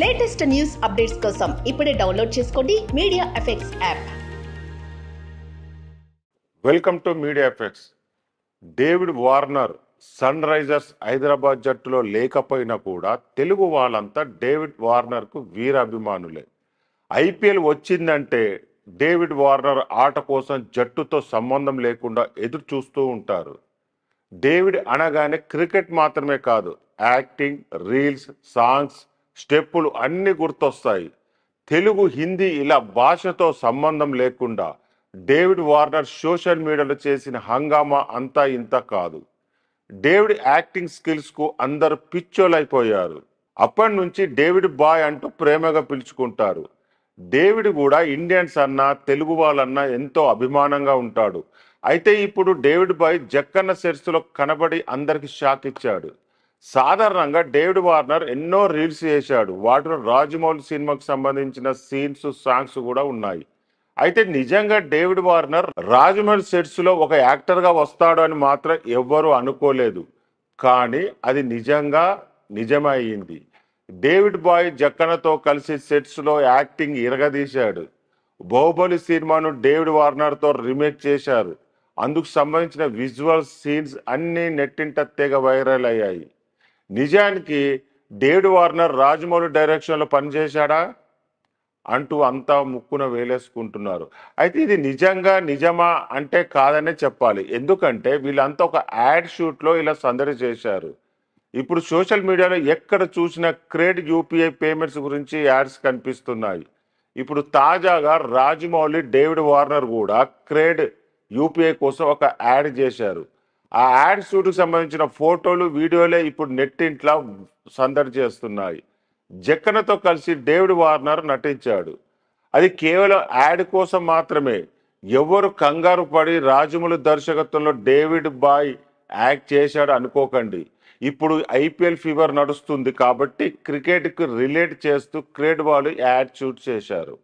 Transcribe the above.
Latest news updates కోసం ఇప్పుడే download చేసుకోండి media effects app. Welcome to media effects. David Warner Sunrisers Hyderabad జట్టులో లేకపోయినా కూడా తెలుగు వాళ్ళంతా డేవిడ్ వార్నర్కు వీరాభిమానులే. ఐపీఎల్ వచ్చిందంటే డేవిడ్ వార్నర్ ఆట కోసం జట్టుతో సంబంధం లేకుండా ఎదురు చూస్తూ ఉంటారు. డేవిడ్ అనగానే క్రికెట్ మాత్రమే కాదు, యాక్టింగ్, రీల్స్, సాంగ్స్, స్టెప్పులు అన్నీ గుర్తొస్తాయి. తెలుగు, హిందీ ఇలా భాషతో సంబంధం లేకుండా డేవిడ్ వార్నర్ సోషల్ మీడియాలో చేసిన హంగామా అంతా ఇంత కాదు. డేవిడ్ యాక్టింగ్ స్కిల్స్ కు అందరు పిచ్చోలైపోయారు. అప్పటి నుంచి డేవిడ్ బాయ్ అంటూ ప్రేమగా పిలుచుకుంటారు. డేవిడ్ కూడా ఇండియన్స్ అన్నా తెలుగు వాళ్ళన్నా ఎంతో అభిమానంగా ఉంటాడు. అయితే ఇప్పుడు డేవిడ్ బాయ్ జక్కన్న సెట్స్లో కనబడి అందరికి షాక్ ఇచ్చాడు. సాధారణంగా డేవిడ్ వార్నర్ ఎన్నో రీల్స్ చేశాడు. వాటిలో రాజమౌళి సినిమాకు సంబంధించిన సీన్స్, సాంగ్స్ కూడా ఉన్నాయి. అయితే నిజంగా డేవిడ్ వార్నర్ రాజమౌళి సెట్స్ లో ఒక యాక్టర్ గా వస్తాడు అని మాత్రం ఎవ్వరూ అనుకోలేదు. కానీ అది నిజమైంది. డేవిడ్ బాయ్ జక్కనతో కలిసి సెట్స్ లో యాక్టింగ్ ఇరగదీశాడు. బాహుబలి సినిమాను డేవిడ్ వార్నర్ తో రీమేక్ చేశారు. అందుకు సంబంధించిన విజువల్ సీన్స్ అన్ని నెట్టింట తెగ వైరల్ అయ్యాయి. నిజానికి డేవిడ్ వార్నర్ రాజమౌళి డైరెక్షన్లో పనిచేశాడా అంటూ అంతా ముక్కున వేలేసుకుంటున్నారు. అయితే ఇది నిజమా అంటే కాదనే చెప్పాలి. ఎందుకంటే వీళ్ళంతా ఒక యాడ్ షూట్లో ఇలా సందడి చేశారు. ఇప్పుడు సోషల్ మీడియాలో ఎక్కడ చూసినా క్రెడ్ యూపీఐ పేమెంట్స్ గురించి యాడ్స్ కనిపిస్తున్నాయి. ఇప్పుడు తాజాగా రాజమౌళి, డేవిడ్ వార్నర్ కూడా క్రెడ్ యూపీఐ కోసం ఒక యాడ్ చేశారు. ఆ యాడ్ షూట్కి సంబంధించిన ఫోటోలు, వీడియోలే ఇప్పుడు నెట్టింట్లో సందడి చేస్తున్నాయి. జక్కనతో కలిసి డేవిడ్ వార్నర్ నటించాడు. అది కేవలం యాడ్ కోసం మాత్రమే. ఎవరు కంగారు పడి రాజమౌళి దర్శకత్వంలో డేవిడ్ బాయ్ యాక్ట్ చేశాడు అనుకోకండి. ఇప్పుడు ఐపీఎల్ ఫీవర్ నడుస్తుంది కాబట్టి క్రికెట్కి రిలేట్ చేస్తూ క్రెడ్ వాళ్ళు యాడ్ షూట్ చేశారు.